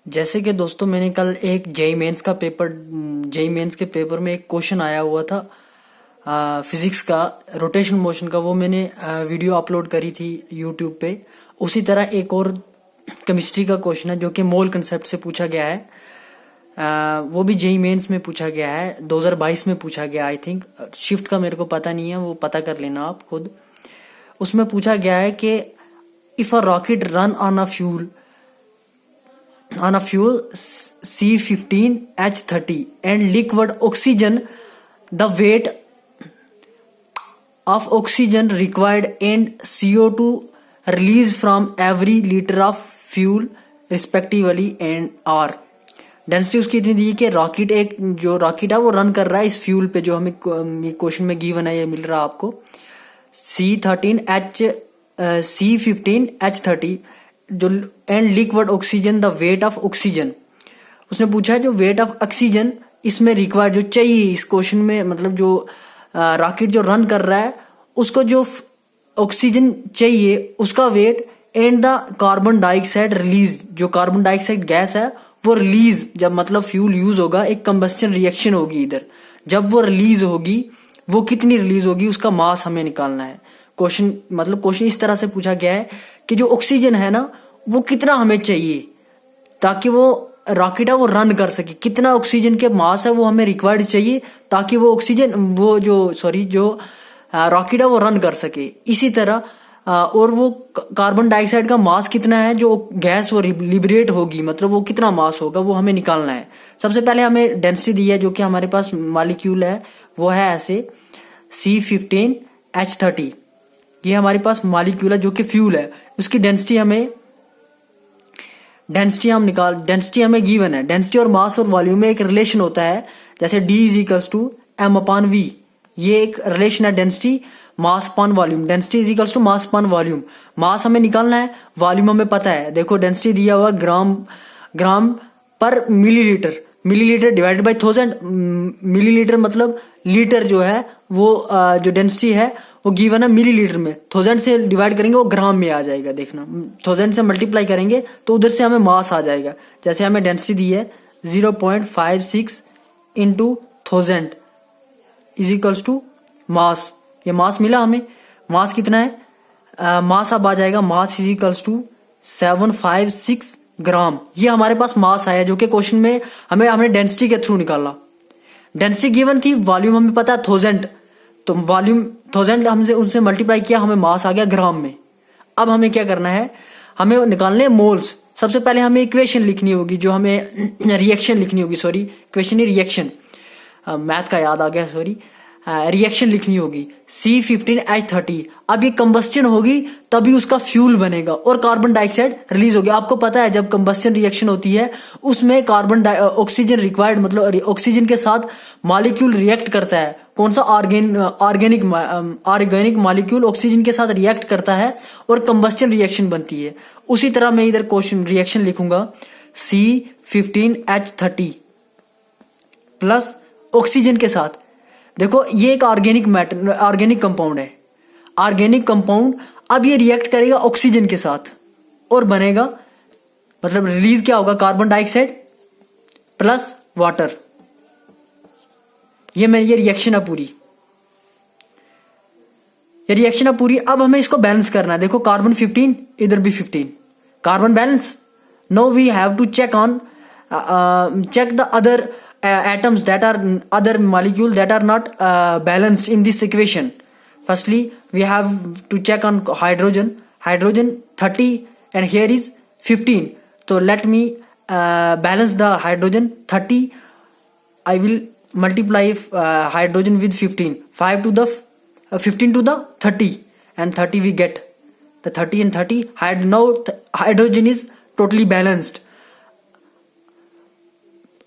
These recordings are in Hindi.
जैसे कि दोस्तों मैंने कल एक जेई मेंस के पेपर में एक क्वेश्चन आया हुआ था फिजिक्स का, रोटेशन मोशन का। वो मैंने वीडियो अपलोड करी थी यूट्यूब पे। उसी तरह एक और केमिस्ट्री का क्वेश्चन है जो कि मोल कंसेप्ट से पूछा गया है। वो भी जेई मेंस में पूछा गया है, 2022 में पूछा गया। आई थिंक शिफ्ट का मेरे को पता नहीं है, वो पता कर लेना आप खुद। उसमें पूछा गया है कि if a rocket run on a fuel C15H30 and liquid oxygen, the weight of oxygen required and CO2 released from every liter of fuel respectively and R। Density उसकी इतनी दी कि जो रॉकेट है वो रन कर रहा है इस फ्यूल पे, जो हमें क्वेश्चन में गिवन है, ये मिल रहा है आपको C15H30 जो and liquid oxygen the weight of oxygen. उसने पूछा है जो वेट ऑफ ऑक्सीजन इसमें रिक्वायर्ड जो चाहिए इस क्वेश्चन में, मतलब जो रॉकेट जो रन कर रहा है उसको जो ऑक्सीजन चाहिए उसका weight and the carbon dioxide release, जो कार्बन डाइऑक्साइड गैस है वो रिलीज, जब मतलब फ्यूल यूज होगा एक कंबस्टन रिएक्शन होगी इधर, जब वो रिलीज होगी वो कितनी रिलीज होगी उसका मास हमें निकालना है। क्वेश्चन इस तरह से पूछा गया है कि जो ऑक्सीजन है ना वो कितना हमें चाहिए ताकि वो रॉकेट है वो रन कर सके, कितना ऑक्सीजन के मास है वो हमें रिक्वायर्ड चाहिए ताकि वो जो रॉकेट है वो रन कर सके। इसी तरह और वो कार्बन डाइऑक्साइड का मास कितना है, जो गैस वो लिबरेट होगी, मतलब वो कितना मास होगा वो हमें निकालना है। सबसे पहले हमें डेंसिटी दी है जो कि हमारे पास मॉलिक्यूल है वो है ऐसे C15H30। ये हमारे पास मॉलिक्यूल है जो कि फ्यूल है, उसकी डेंसिटी हमें गिवन है। डेंसिटी और मास और वॉल्यूम में एक रिलेशन होता है, जैसे D = m/v। ये एक रिलेशन है density mass upon volume. Density = mass upon volume. Mass हमें निकालना है, वॉल्यूम हमें पता है। देखो डेंसिटी दिया हुआ ग्राम पर millilitre, millilitre divided by 1000। Millilitre मतलब लीटर जो है वो जो डेंसिटी है वो गिवन है मिलीलीटर में, 1000 से डिवाइड करेंगे वो ग्राम में आ जाएगा। देखना 1000 से मल्टीप्लाई करेंगे तो उधर से हमें मास आ जाएगा। जैसे हमें डेंसिटी दी है 0.56 × 1000 = मास। ये मास मिला हमें। मास कितना है, मास अब आ जाएगा मास = 756 ग्राम। ये हमारे पास मास आया जो कि क्वेश्चन में हमने डेंसिटी के थ्रू निकाला। डेंसिटी गिवन थी, वॉल्यूम हमें पता है 1000, तो वॉल्यूम 1000 हमसे उनसे मल्टीप्लाई किया, हमें मास आ गया ग्राम में। अब हमें क्या करना है, हमें निकालने मोल्स। सबसे पहले हमें इक्वेशन लिखनी होगी, जो हमें रिएक्शन लिखनी होगी, इक्वेशन नहीं रिएक्शन, मैथ का याद आ गया, रिएक्शन लिखनी होगी C15H30। अब ये कंबस्टन होगी तभी उसका फ्यूल बनेगा और कार्बन डाइऑक्साइड रिलीज होगी। आपको पता है जब कंबस्टन रिएक्शन होती है उसमें ऑक्सीजन रिक्वायर्ड, मतलब ऑक्सीजन के साथ मॉलिक्यूल रिएक्ट करता है। कौन सा ऑर्गेनिक मॉलिक्यूल ऑक्सीजन के साथ रिएक्ट करता है और कंबस्टन रिएक्शन बनती है। उसी तरह मैं इधर क्वेश्चन रिएक्शन लिखूंगा C15H30 प्लस ऑक्सीजन के साथ। देखो ये एक ऑर्गेनिक कंपाउंड है। ऑर्गेनिक कंपाउंड अब ये रिएक्ट करेगा ऑक्सीजन के साथ और बनेगा, मतलब रिलीज क्या होगा, कार्बन डाइऑक्साइड प्लस वाटर। ये रिएक्शन है पूरी, अब हमें इसको बैलेंस करना है। देखो कार्बन 15, इधर भी 15, carbon balance. No we have to check the other atoms that are other molecule that are not balanced in this equation. Firstly we have to check on hydrogen 30 and here is 15. So let me balance the hydrogen 30. I will multiply hydrogen with 15, 15 to the 30 and 30 we get the 30 and 30. Now hydrogen is totally balanced.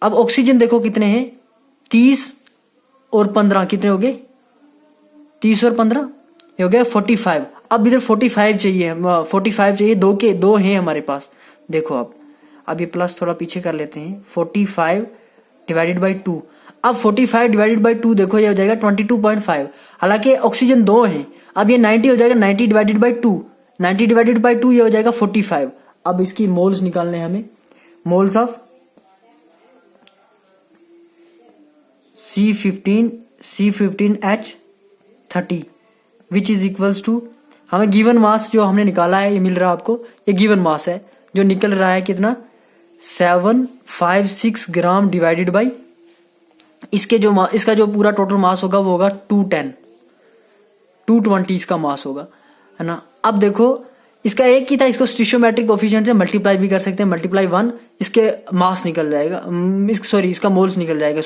अब ऑक्सीजन देखो कितने हैं, 30 और 15 कितने हो गए, 30 और 15 ये हो गया 45। अब इधर 45 चाहिए, दो हैं हमारे पास। देखो अब ये प्लस थोड़ा पीछे कर लेते हैं, 45 डिवाइडेड बाई 2। अब 45 डिवाइडेड बाई 2 देखो ये हो जाएगा 22.5। हालांकि ऑक्सीजन 2 है, अब ये 90 हो जाएगा, 90 डिवाइडेड बाई 2 ये हो जाएगा 45। अब इसकी मोल्स निकालने हैं हमें। Moles of C15H30 which is equals to, हमें गिवन मास जो हमने निकाला है ये मिल रहा है आपको, ये गिवन मास है जो निकल रहा है कितना 756 ग्राम डिवाइडेड बाई इसका जो पूरा टोटल मास होगा वो होगा 220 इसका मास होगा, है ना। अब देखो इसका एक ही था, इसको स्टिशियोमेट्रिक कोफिशिएंट से मल्टीप्लाई भी कर सकते हैं, मल्टीप्लाई 1 इसके मास निकल जाएगा, इसका मोल्स निकल जाएगा,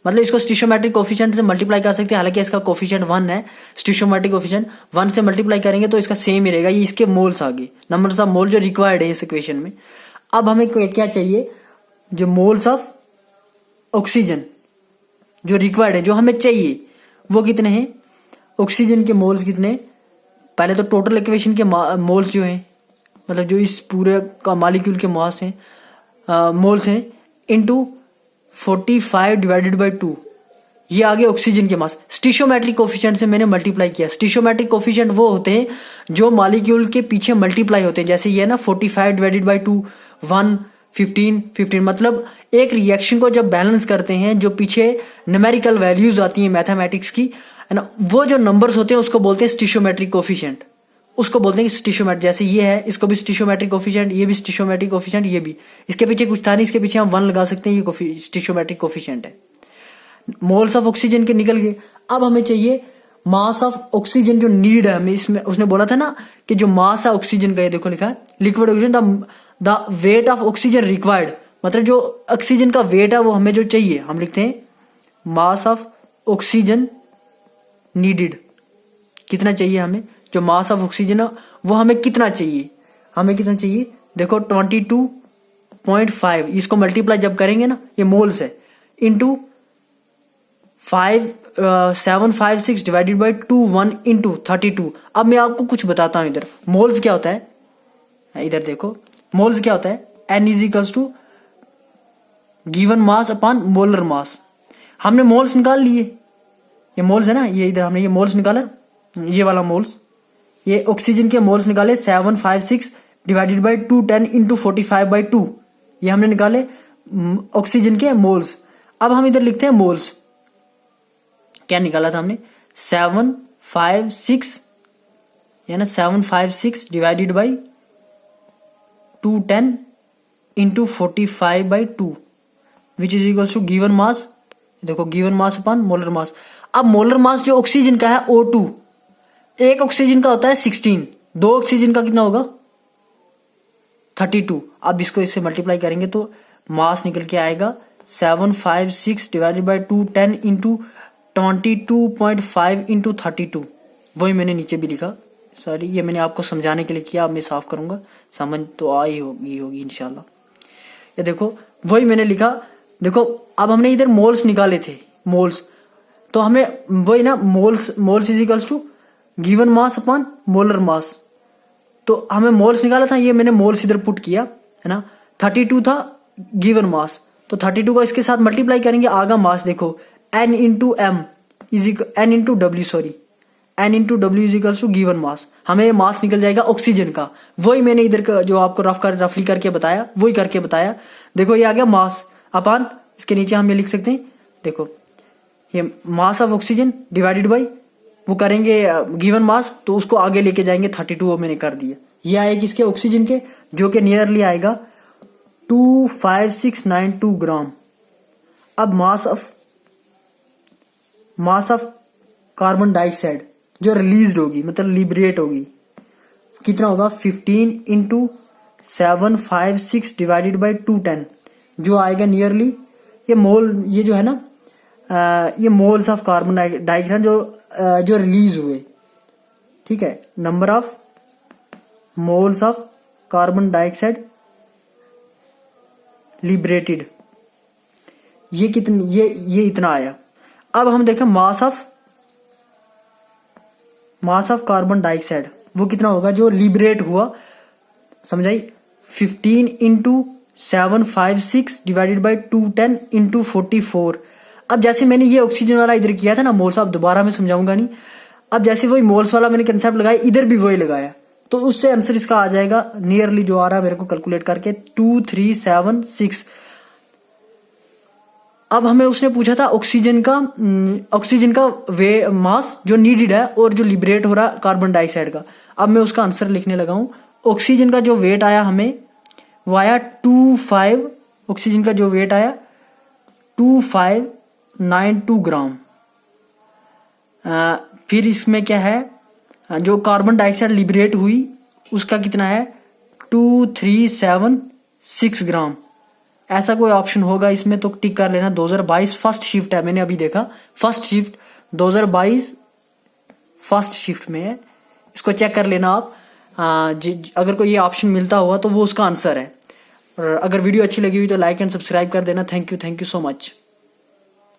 मतलब इसको स्टिशियोमेट्रिक कोफिशिएंट से मल्टीप्लाई कर सकते हैं, हालांकि इसका कोफिशिएंट 1 है, स्टिशियोमेट्रिक कोफिशिएंट 1 से मल्टीप्लाई करेंगे तो इसका सेम ही रहेगा, ये इसके मोल्स आ गए, नंबर्स ऑफ मोल जो रिक्वायर्ड है इस इक्वेशन में। अब हमें क्या चाहिए, जो मोल्स ऑफ ऑक्सीजन जो रिक्वायर्ड है, जो हमें चाहिए वो कितने हैं, ऑक्सीजन के मोल्स कितने, पहले तो टोटल इक्वेशन के मोल्स जो हैं, मतलब जो इस पूरे का मॉलिक्यूल के मास हैं, मोल्स हैं, इनटू 45 डिवाइडेड बाई 2, ये आगे ऑक्सीजन के मास। स्टिशियोमेट्रिक कोफिशिएंट से मैंने मल्टीप्लाई किया, स्टिशियोमेट्रिक कोफिशिएंट वो होते हैं जो मॉलिक्यूल के पीछे मल्टीप्लाई होते हैं, जैसे ये ना 45 डिवाइडेड बाई 2 1 15 मतलब एक रिएक्शन को जब बैलेंस करते हैं, जो पीछे न्यूमेरिकल वैल्यूज आती हैं मैथमेटिक्स की, है ना, वो जो नंबर्स होते हैं उसको बोलते हैं स्टिशियोमेट्रिक कोफिशिएंट, उसको बोलते हैं स्टिशियोमेट्रिक। जैसे ये है, इसको भी स्टिशियोमेट्रिक कोफिशिएंट, ये भी स्टिशियोमेट्रिक कोफिशिएंट, ये भी, इसके पीछे कुछ था नहीं, इसके पीछे हम 1 लगा सकते हैं, ये स्टिशियोमेट्रिक कोफिशिएंट है। मोल्स ऑफ ऑक्सीजन के निकल गए। अब हमें चाहिए मास ऑफ ऑक्सीजन जो नीड है हमें, इसमें उसने बोला था ना कि जो मास है ऑक्सीजन का, ये देखो लिखा है liquid oxygen the weight of oxygen required, मतलब जो ऑक्सीजन का वेट है वो हमें जो चाहिए, हम लिखते हैं मास ऑफ ऑक्सीजन नीडेड, कितना चाहिए हमें, जो मास ऑफ ऑक्सीजन है वो हमें कितना चाहिए, देखो 22.5, इसको मल्टीप्लाई जब करेंगे ना, ये मोल्स है, इंटू 756 डिवाइडेड बाई 21 इंटू 32। अब मैं आपको कुछ बताता हूं, इधर मोल्स क्या होता है, इधर देखो मोल्स क्या होता है, N is equals to given mass upon molar mass. हमने मोल्स निकाल लिए, ये मोल्स है ना, ये इधर हमने ये मोल्स निकाला, ये वाला मोल्स, ये ऑक्सीजन के मोल्स निकाले 756 डिवाइडेड बाई 210 इंटू 45/2, ये हमने निकाले ऑक्सीजन के मोल्स। अब हम इधर लिखते हैं मोल्स, क्या निकाला था हमने 756 divided by 210 into 45/2 which is equal to given mass, देखो given mass upon molar mass. अब मोलर मास जो ऑक्सीजन का है O2, एक ऑक्सीजन का होता है 16, 2 ऑक्सीजन का कितना होगा 32। अब इसको इससे मल्टीप्लाई करेंगे तो मास निकल के आएगा 756 डिवाइडेड बाई 210 इंटू 22.5 इंटू 32, वही मैंने नीचे भी लिखा, सॉरी ये मैंने आपको समझाने के लिए किया, अब मैं साफ करूंगा, समझ तो आई होगी इंशाल्लाह। ये देखो वही मैंने लिखा, देखो अब हमने इधर मोल्स निकाले थे, मोल्स, तो हमें वही ना moles is equals to given mass upon molar mass, तो हमें मोल्स निकाला था, ये मैंने मोल्स इधर पुट किया, है ना। 32 था गिवन मास, तो 32 को इसके साथ मल्टीप्लाई करेंगे, आगा मास देखो N into M N into W is equals to given mass, हमें मास निकल जाएगा ऑक्सीजन का, वही मैंने इधर का जो आपको रफली करके बताया, वही करके बताया। देखो ये आ गया मास अपॉन, इसके नीचे हम ये लिख सकते हैं, देखो ये mass of oxygen divided by वो करेंगे गिवन मास, तो उसको आगे लेके जाएंगे 32, वो मैंने कर दिया। ये आएगा किसके, ऑक्सीजन के, जो कि नियरली आएगा 25692 ग्राम। अब मास ऑफ कार्बन डाइऑक्साइड जो रिलीज होगी, मतलब लिबरेट होगी, कितना होगा 15 इंटू 756 डिवाइडेड बाई 210, जो आएगा नियरली ये जो है ना, ये मोल्स ऑफ कार्बन डाइऑक्साइड जो रिलीज हुए, ठीक है, number of moles of carbon dioxide liberated, ये कितनी, ये इतना आया। अब हम देखें मास ऑफ कार्बन डाइऑक्साइड वो कितना होगा जो लिबरेट हुआ, समझाई, 15 इंटू 756 डिवाइडेड बाई 210 इंटू 44। अब जैसे मैंने ये ऑक्सीजन वाला इधर किया था ना मोल्स, अब दोबारा मैं समझाऊंगा नहीं, अब जैसे वही मोल्स वाला मैंने कंसेप्ट लगाया, इधर भी वही लगाया, तो उससे आंसर इसका आ जाएगा नियरली जो आ रहा है मेरे को कैलकुलेट करके 2376। अब हमें उसने पूछा था ऑक्सीजन का वे मास जो नीडेड है और जो लिबरेट हो रहा है कार्बन डाइऑक्साइड का। अब मैं उसका आंसर लिखने लगा हूं। ऑक्सीजन का जो वेट आया हमें वो आया 25, ऑक्सीजन का जो वेट आया 2592 ग्राम। फिर इसमें क्या है, जो कार्बन डाइऑक्साइड लिबरेट हुई उसका कितना है 2376 ग्राम। ऐसा कोई ऑप्शन होगा इसमें तो टिक कर लेना। 2022 फर्स्ट शिफ्ट है, मैंने अभी देखा फर्स्ट शिफ्ट 2022 फर्स्ट शिफ्ट में है, इसको चेक कर लेना आप। अगर कोई ये ऑप्शन मिलता हुआ तो वो उसका आंसर है। और अगर वीडियो अच्छी लगी हुई तो लाइक एंड सब्सक्राइब कर देना। Thank you so much.